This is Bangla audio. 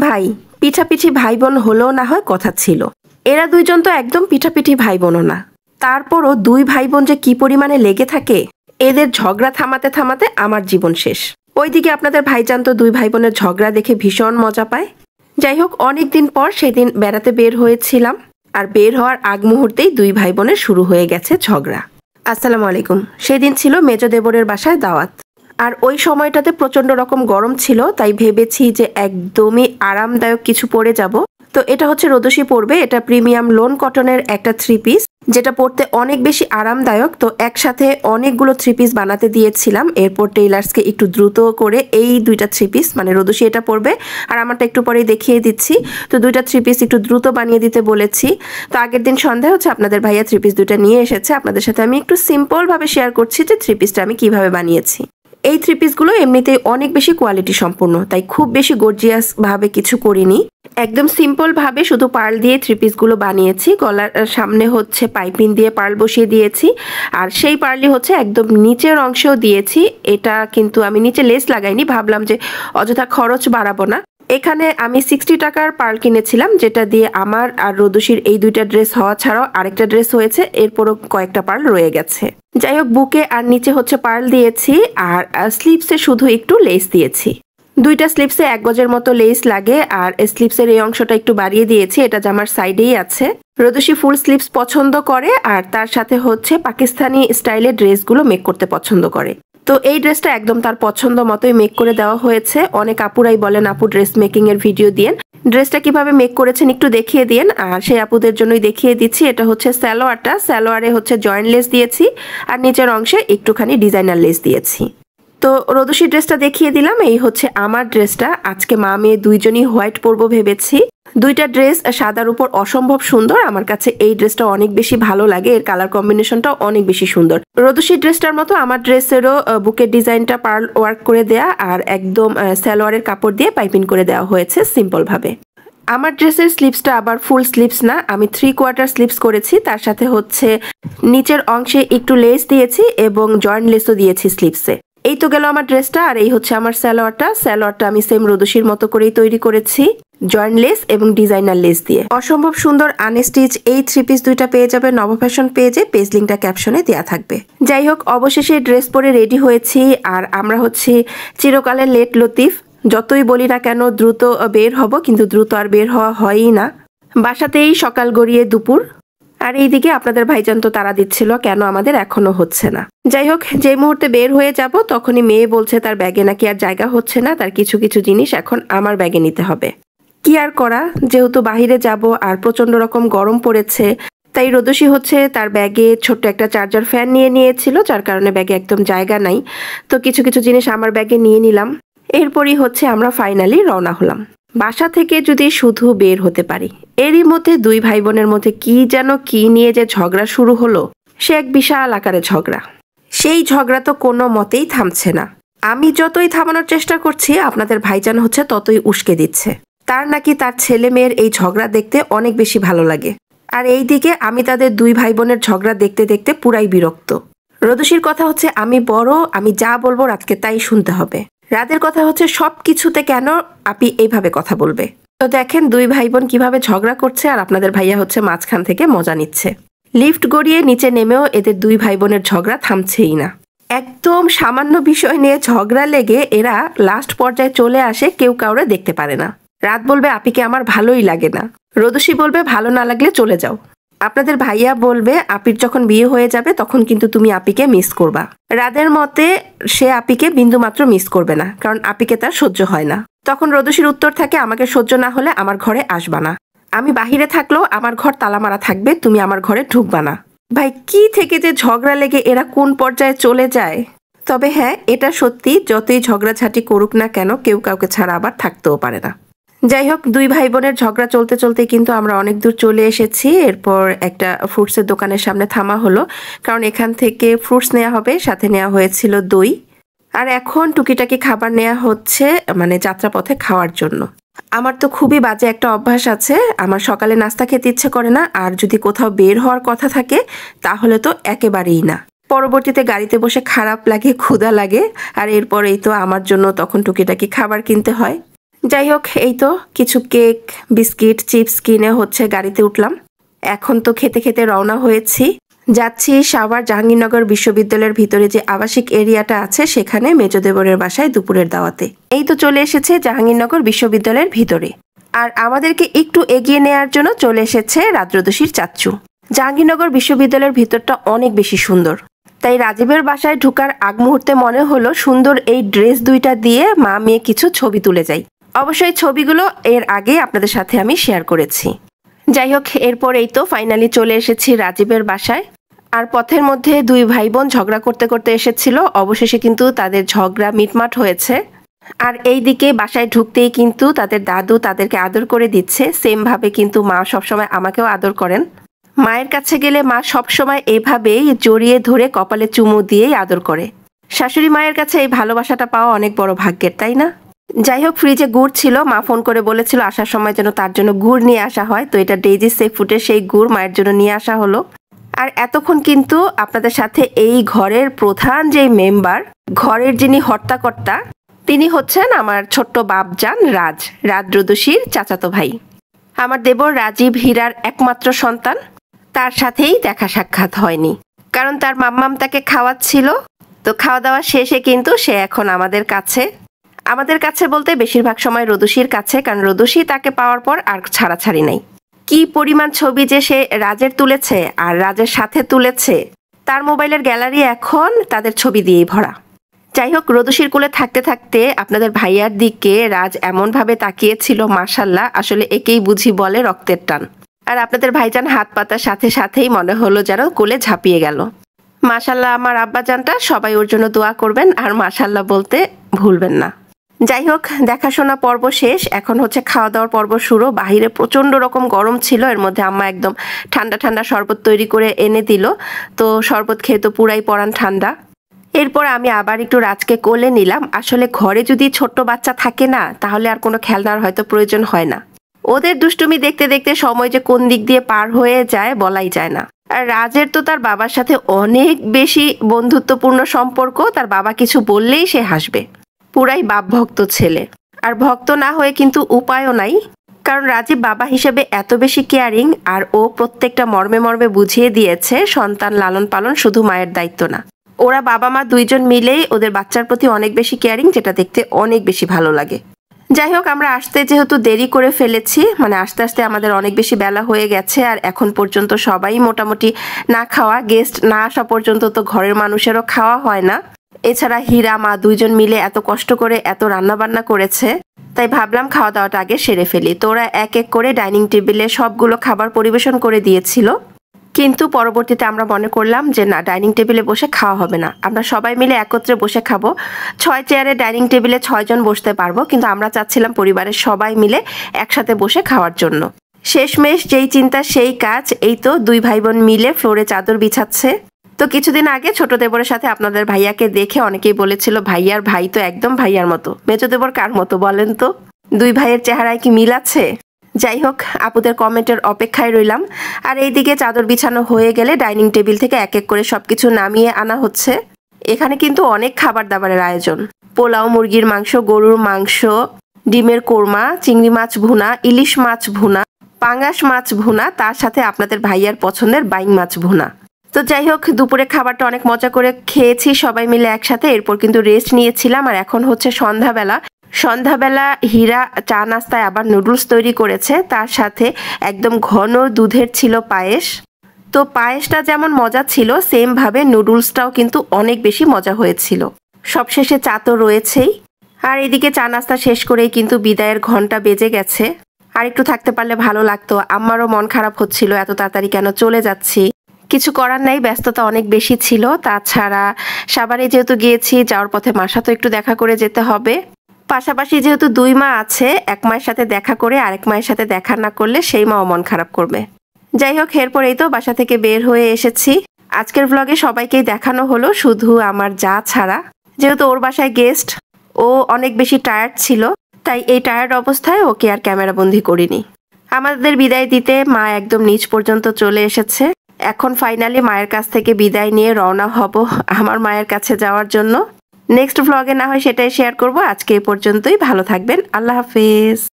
ভাই, পিঠাপিঠি ভাই বোন হলেও না হয় কথা ছিল। এরা দুইজন তো একদম পিঠাপিঠি ভাই বোনও না। তারপরও দুই ভাই বোন যে কি পরিমাণে লেগে থাকে, এদের ঝগড়া থামাতে থামাতে আমার জীবন শেষ। ওইদিকে আপনাদের ভাইজান তো দুই ভাই বোনের ঝগড়া দেখে ভীষণ মজা পায়। যাই হোক, অনেকদিন পর সেদিন বেড়াতে বের হয়েছিলাম, আর বের হওয়ার আগ মুহূর্তেই দুই ভাই বোনের শুরু হয়ে গেছে ঝগড়া। আসসালামু আলাইকুম। সেদিন ছিল মেজ দেবরের বাসায় দাওয়াত, আর ওই সময়টাতে প্রচন্ড রকম গরম ছিল, তাই ভেবেছি যে একদমই আরামদায়ক কিছু পরে যাব। তো এটা হচ্ছে রোদসী পরবে, এটা প্রিমিয়াম লোন কটনের একটা 3 পিস, যেটা পরতে অনেক বেশি আরামদায়ক। তো একসাথে অনেকগুলো 3 পিস বানাতে দিয়েছিলাম, এরপর টেইলার্সকে একটু দ্রুত করে এই দুইটা 3 পিস, মানে রোদসী এটা পরবে আর আমারটা একটু পরেই দেখিয়ে দিচ্ছি, তো দুইটা 3 পিস একটু দ্রুত বানিয়ে দিতে বলেছি। তো আগের দিন সন্ধ্যায় হচ্ছে আপনাদের ভাইয়া 3 পিস দুইটা নিয়ে এসেছে, আপনাদের সাথে আমি একটু সিম্পল ভাবে শেয়ার করছি যে 3 পিসটা আমি কিভাবে বানিয়েছি। এই 3 পিসগুলো এমনিতেই অনেক বেশি কোয়ালিটি সম্পূর্ণ, তাই খুব বেশি গর্জিয়াস ভাবে কিছু করিনি, একদম সিম্পল ভাবে শুধু পার্ল দিয়ে 3 পিসগুলো বানিয়েছি। গলার সামনে হচ্ছে পাইপিং দিয়ে পার্ল বসিয়ে দিয়েছি, আর সেই পার্লই হচ্ছে একদম নিচের অংশেও দিয়েছি। এটা কিন্তু আমি নিচে লেস লাগাইনি, ভাবলাম যে অযথা খরচ বাড়াবো না। এখানে আমি 60 টাকার পার্ল কিনেছিলাম, যেটা দিয়ে আমার আর রোদসীর এই দুইটা ড্রেস হওয়া ছাড়াও আরেকটা ড্রেস হয়েছে, এরপরও কয়েকটা পার্ল রয়ে গেছে। যাই হোক, বুকে আর নিচে হচ্ছে পার্ল দিয়েছি, আর স্লিপসে শুধু একটু লেস দিয়েছি। দুইটা স্লিপসে 1 গজের মতো লেস লাগে, আর স্লিপসের এই অংশটা একটু বাড়িয়ে দিয়েছি, এটা জামার সাইডেই আছে। রোদসী ফুল স্লিপস পছন্দ করে, আর তার সাথে হচ্ছে পাকিস্তানি স্টাইলের ড্রেসগুলো মেক করতে পছন্দ করে। তো এই ড্রেসটা একদম তার পছন্দ মতোই মেক করে দেওয়া হয়েছে। অনেক আপুরাই বলেন আপু ড্রেস মেকিং এর ভিডিও দিয়েন, ড্রেসটা কিভাবে মেক করেছেন একটু দেখিয়ে দিন, আর সেই আপুদের জন্যই দেখিয়ে দিচ্ছি। এটা হচ্ছে সালোয়ারটা, সালোয়ারে হচ্ছে জয়েন্ট লেস দিয়েছি, আর নিচের অংশে একটুখানি ডিজাইনার লেস দিয়েছি। তো রোদসী ড্রেসটা দেখিয়ে দিলাম। এই হচ্ছে আমার ড্রেসটা। আজকে মা মেয়ে দুইজনই হোয়াইট পরবো ভেবেছি। দুইটা ড্রেস সাদার উপর অসম্ভব সুন্দর, আমার কাছে এই ড্রেসটা অনেক বেশি ভালো লাগে, এর কালার কম্বিনেশনটাও অনেক বেশি সুন্দর। রোদসী ড্রেসটার মতো আমার ড্রেসেরও বুকের ডিজাইনটা পার্ল ওয়ার্ক করে দেয়া, আর একদম সালোয়ারের কাপড় দিয়ে পাইপিং করে দেওয়া হয়েছে সিম্পল ভাবে। আমার ড্রেসের স্লিপসটা আবার ফুল স্লিপস না, আমি 3/4 স্লিপস করেছি, তার সাথে হচ্ছে নিচের অংশে একটু লেস দিয়েছি এবং জয়েন্ট লেসও দিয়েছি স্লিপসে। এই তো গেল আমার ড্রেসটা, আর এই হচ্ছে আমার সালোয়ারটা আমি সেম রোদসীর মতো করেই তৈরি করেছি, জয়েন্ট লেস এবং ডিজাইনার লেস দিয়ে। অসম্ভব সুন্দর আনস্টিচ এই 3 পিস দুইটা পেয়ে যাবে নব ফ্যাশন পেজে, পেজ লিঙ্কটা ক্যাপশনে দেওয়া থাকবে। যাই হোক, অবশেষে ড্রেস পরে রেডি হয়েছি, আর আমরা হচ্ছে চিরকালের লেট লতিফ। যতই বলি না কেন দ্রুত বের হব, কিন্তু দ্রুত আর বের হওয়া হয়ই না। বাসাতেই সকাল গড়িয়ে দুপুর, আর এইদিকে আপনাদের ভাইজান তো তারা দিচ্ছিল কেন আমাদের এখনো হচ্ছে না। যাই হোক, যে মুহূর্তে বের হয়ে যাব তখনই মেয়ে বলছে তার ব্যাগে নাকি আর জায়গা হচ্ছে না, তার কিছু কিছু জিনিস এখন আমার ব্যাগে নিতে হবে। কি আর করা, যেহেতু বাহিরে যাব আর প্রচন্ড রকম গরম পড়েছে, তাই রোদসী হচ্ছে তার ব্যাগে ছোট্ট একটা চার্জার ফ্যান নিয়ে নিয়েছিল, যার কারণে ব্যাগে একদম জায়গা নাই। তো কিছু কিছু জিনিস আমার ব্যাগে নিয়ে নিলাম। এরপরই হচ্ছে আমরা ফাইনালি রওনা হলাম। বাসা থেকে যদি শুধু বের হতে পারি, এরই মধ্যে দুই ভাই বোনের মধ্যে কি নিয়ে যে ঝগড়া শুরু হলো, সে এক বিশাল আকারে ঝগড়া। সেই ঝগড়া তো কোনো মতেই থামছে না। আমি যতই থামানোর চেষ্টা করছি, আপনাদের ভাইজান হচ্ছে ততই উস্কে দিচ্ছে। তার নাকি তার ছেলে মেয়ের এই ঝগড়া দেখতে অনেক বেশি ভালো লাগে, আর এই দিকে আমি তাদের দুই ভাই বোনের ঝগড়া দেখতে দেখতে পুরাই বিরক্ত। রোদসীর কথা হচ্ছে আমি বড়, আমি যা বলবো রাতকে তাই শুনতে হবে। রাতের কথা হচ্ছে সবকিছুতে কেন আপনি এইভাবে কথা বলবে। তো দেখেন দুই ভাই বোন কিভাবে ঝগড়া করছে, আর আপনাদের ভাইয়া হচ্ছে মাঝখান থেকে মজা নিচ্ছে। লিফট গড়িয়ে নিচে নেমেও এদের দুই ভাই বোনের ঝগড়া থামছেই না। একদম সামান্য বিষয় নিয়ে ঝগড়া লেগে এরা লাস্ট পর্যায়ে চলে আসে, কেউ কাউরে দেখতে পারে না। রাত বলবে আপিকে আমার ভালোই লাগে না, রোদসী বলবে ভালো না লাগলে চলে যাও। আপনাদের ভাইয়া বলবে আপির যখন বিয়ে হয়ে যাবে তখন কিন্তু তুমি আপিকে মিস করবা। রাদের মতে সে আপিকে বিন্দুমাত্র মিস করবে না, কারণ আপিকে তার সহ্য হয় না। তখন রোদসীর উত্তর থাকে আমাকে সহ্য না হলে আমার ঘরে আসবা না, আমি বাহিরে থাকলেও আমার ঘর তালা মারা থাকবে, তুমি আমার ঘরে ঢুকবা না। ভাই কি থেকে যে ঝগড়া লেগে এরা কোন পর্যায়ে চলে যায়। তবে হ্যাঁ, এটা সত্যি, যতই ঝগড়াঝাটি করুক না কেন কেউ কাউকে ছাড়া আবার থাকতেও পারে না। যাই হোক, দুই ভাই বোনের ঝগড়া চলতে চলতে কিন্তু আমরা অনেক দূর চলে এসেছি। এরপর একটা ফ্রুটসের দোকানের সামনে থামা হলো, কারণ এখান থেকে ফ্রুটস নেওয়া হবে, সাথে নেওয়া হয়েছিল দই। আর এখন টুকিটাকি খাবার নেওয়া হচ্ছে, মানে যাত্রাপথে খাওয়ার জন্য। আমার তো খুবই বাজে একটা অভ্যাস আছে, আমার সকালে নাস্তা খেতে ইচ্ছে করে না, আর যদি কোথাও বের হওয়ার কথা থাকে তাহলে তো একেবারেই না। পরবর্তীতে গাড়িতে বসে খারাপ লাগে, ক্ষুধা লাগে, আর এরপরেই তো আমার জন্য তখন টুকিটাকি খাবার কিনতে হয়। যাই হোক, এই তো কিছু কেক, বিস্কিট, চিপস কিনে হচ্ছে গাড়িতে উঠলাম। এখন তো খেতে খেতে রওনা হয়েছি, যাচ্ছি সাভার জাহাঙ্গীরনগর বিশ্ববিদ্যালয়ের ভিতরে যে আবাসিক এরিয়াটা আছে সেখানে মেজদেবরের বাসায় দুপুরের দাওয়াতে। এই তো চলে এসেছে জাহাঙ্গীরনগর বিশ্ববিদ্যালয়ের ভিতরে। আর আমাদেরকে একটু এগিয়ে নেওয়ার জন্য চলে এসেছে রাজরদোষীর চাচ্চু। জাহাঙ্গীরনগর বিশ্ববিদ্যালয়ের ভিতরটা অনেক বেশি সুন্দর, তাই রাজীবের বাসায় ঢুকার আগ মুহূর্তে মনে হলো সুন্দর এই ড্রেস দুইটা দিয়ে মা মেয়ে কিছু ছবি তুলে যাই। অবশ্যই ছবিগুলো এর আগে আপনাদের সাথে আমি শেয়ার করেছি। যাই হোক, এরপর এই তো ফাইনালি চলে এসেছি রাজীবের বাসায়। আর পথের মধ্যে দুই ভাই বোন ঝগড়া করতে করতে এসেছিল, অবশেষে কিন্তু তাদের ঝগড়া মিটমাট হয়েছে। আর এই দিকে বাসায় ঢুকতেই কিন্তু তাদের দাদু তাদেরকে আদর করে দিচ্ছে, সেম ভাবে কিন্তু মা সবসময় আমাকেও আদর করেন। মায়ের কাছে গেলে মা সবসময় এভাবেই জড়িয়ে ধরে কপালে চুমু দিয়েই আদর করে। শাশুড়ি মায়ের কাছে এই ভালোবাসাটা পাওয়া অনেক বড় ভাগ্যের, তাই না? যাই হোক, ফ্রিজে গুড় ছিল, মা ফোন করে বলেছিল আসার সময় যেন তার জন্য গুড় নিয়ে আসা হয়। তো এটা ডেইজি সে ফুডের সেই গুড় মায়ের জন্য নিয়ে আসা হলো। আর এতক্ষণ কিন্তু আপনাদের সাথে এই ঘরের প্রধান যে মেম্বার, ঘরের যিনি হর্তাকর্তা, তিনি হচ্ছেন আমার ছোট্ট বাপজান রাজরদোষীর চাচাতো ভাই। আমার দেবর রাজীব হীরার একমাত্র সন্তান। তার সাথেই দেখা সাক্ষাৎ হয়নি, কারণ তার মাম্মাম তাকে খাওয়াচ্ছিল। তো খাওয়া দাওয়া শেষে কিন্তু সে এখন আমাদের কাছে বলতে বেশিরভাগ সময় রদোষীর কাছে, কারণ রদোষী তাকে পাওয়ার পর আর ছাড়াছাড়ি নাই। কি পরিমাণ ছবি যে সে রাজের তুলেছে আর রাজের সাথে তুলেছে, তার মোবাইলের গ্যালারি এখন তাদের ছবি দিয়েই ভরা। যাই হোক, রদোষীর কোলে থাকতে থাকতে আপনাদের ভাইয়ার দিকে রাজ এমনভাবে তাকিয়েছিল, মাশাল্লাহ, আসলে একেই বুঝি বলে রক্তের টান। আর আপনাদের ভাইজান হাত পাতার সাথে সাথেই মনে হলো যেন কোলে ঝাঁপিয়ে গেল। মাশাল্লাহ, আমার আব্বাজানটা, সবাই ওর জন্য দোয়া করবেন আর মাশাল্লাহ বলতে ভুলবেন না। যাই হোক, দেখাশোনা পর্ব শেষ, এখন হচ্ছে খাওয়া দাওয়ার পর্ব শুরু। বাহিরে প্রচন্ড রকম গরম ছিল, এর মধ্যে আম্মা একদম ঠান্ডা ঠান্ডা শরবত তৈরি করে এনে দিল। তো শরবত খেয়ে তো পুরাই পরান ঠান্ডা। এরপর আমি আবার একটু রাজকে কোলে নিলাম। আসলে ঘরে যদি ছোট্ট বাচ্চা থাকে না, তাহলে আর কোনো খেলনার হয়তো প্রয়োজন হয় না। ওদের দুষ্টুমি দেখতে দেখতে সময় যে কোন দিক দিয়ে পার হয়ে যায় বলাই যায় না। আর রাজের তো তার বাবার সাথে অনেক বেশি বন্ধুত্বপূর্ণ সম্পর্ক, তার বাবা কিছু বললেই সে হাসবে। পুরাই বাপ ভক্ত ছেলে। আর ভক্ত না হয়ে কিন্তু উপায়ও নাই, কারণ রাজীব বাবা হিসেবে এত বেশি কেয়ারিং, আর ও প্রত্যেকটা মর্মে মর্মে বুঝিয়ে দিয়েছে সন্তান লালন পালন শুধু মায়ের দায়িত্ব না। ওরা বাবা মা দুইজন মিলেই ওদের বাচ্চার প্রতি অনেক বেশি কেয়ারিং, যেটা দেখতে অনেক বেশি ভালো লাগে। যাই হোক, আমরা আসতে যেহেতু দেরি করে ফেলেছি, মানে আস্তে আস্তে আমাদের অনেক বেশি বেলা হয়ে গেছে। আর এখন পর্যন্ত সবাই মোটামুটি না খাওয়া, গেস্ট না আসা পর্যন্ত তো ঘরের মানুষেরও খাওয়া হয় না। এছাড়া হীরা মা দুইজন মিলে এত কষ্ট করে এত রান্না বান্না করেছে, তাই ভাবলাম খাওয়া দাওয়াটা আগে সেরে ফেলি। তো ওরা এক এক করে ডাইনিং টেবিলে সবগুলো খাবার পরিবেশন করে দিয়েছিল, কিন্তু পরবর্তীতে আমরা মনে করলাম যে না, ডাইনিং টেবিলে বসে খাওয়া হবে না, আমরা সবাই মিলে একত্রে বসে খাবো। 6 চেয়ারে ডাইনিং টেবিলে 6 জন বসতে পারবো, কিন্তু আমরা চাচ্ছিলাম পরিবারের সবাই মিলে একসাথে বসে খাওয়ার জন্য। শেষমেশ যেই চিন্তা সেই কাজ, এই তো দুই ভাই বোন মিলে ফ্লোরে চাদর বিছাচ্ছে। তো কিছুদিন আগে ছোট দেবরের সাথে আপনাদের ভাইয়াকে দেখে অনেকেই বলেছিল ভাইয়ার ভাই তো একদম ভাইয়ার মতো, মেজো দেবর কার মতো বলেন তো? দুই ভাইয়ের চেহারায় কি মিল আছে? যাই হোক, আপুদের কমেন্টের অপেক্ষায় রইলাম। আর এইদিকে চাদর বিছানো হয়ে গেলে ডাইনিং টেবিল থেকে এক এক করে সবকিছু নামিয়ে আনা হচ্ছে। এখানে কিন্তু অনেক খাবার দাবারের আয়োজন, পোলাও, মুরগির মাংস, গরুর মাংস, ডিমের কোরমা, চিংড়ি মাছ ভুনা, ইলিশ মাছ ভুনা, পাঙ্গাস মাছ ভুনা, তার সাথে আপনাদের ভাইয়ার পছন্দের বাইং মাছ ভুনা। তো যাই হোক, দুপুরে খাবারটা অনেক মজা করে খেয়েছি সবাই মিলে একসাথে। এরপর কিন্তু রেস্ট নিয়েছিলাম। আর এখন হচ্ছে সন্ধ্যাবেলা হীরা চা নাস্তায় আবার নুডলস তৈরি করেছে, তার সাথে একদম ঘন দুধের ছিল পায়েস। তো পায়েসটা যেমন মজা ছিল, সেম ভাবে নুডলসটাও কিন্তু অনেক বেশি মজা হয়েছিল। সবশেষে চা তো রয়েছেই। আর এদিকে চা নাস্তা শেষ করেই কিন্তু বিদায়ের ঘন্টা বেজে গেছে। আর একটু থাকতে পারলে ভালো লাগতো। আমারও মন খারাপ হচ্ছিল, এত তাড়াতাড়ি কেন চলে যাচ্ছি। কিছু করার নাই, ব্যস্ততা অনেক বেশি ছিল। তাছাড়া সাভারে যেহেতু গিয়েছি, যাওয়ার পথে মার সাথে একটু দেখা করে যেতে হবে। পাশাপাশি যেহেতু দুই মা আছে, এক মায়ের সাথে দেখা করে আরেক মায়ের সাথে দেখা না করলে সেই মাও মন খারাপ করবে। যাই হোক, এরপর এই তো বাসা থেকে বের হয়ে এসেছি। আজকের ব্লগে সবাইকেই দেখানো হলো, শুধু আমার যা ছাড়া। যেহেতু ওর বাসায় গেস্ট, ও অনেক বেশি টায়ার্ড ছিল, তাই এই টায়ার্ড অবস্থায় ওকে আর ক্যামেরা বন্দি করিনি। আমাদের বিদায় দিতে মা একদম নিচ পর্যন্ত চলে এসেছে। এখন ফাইনালি মায়ের কাছ থেকে বিদায় নিয়ে রওনা হব আমার মায়ের কাছে যাওয়ার জন্য। নেক্সট ভ্লগে না হয় সেটাই শেয়ার করব। আজকে এই পর্যন্তই, ভালো থাকবেন, আল্লাহ হাফেজ।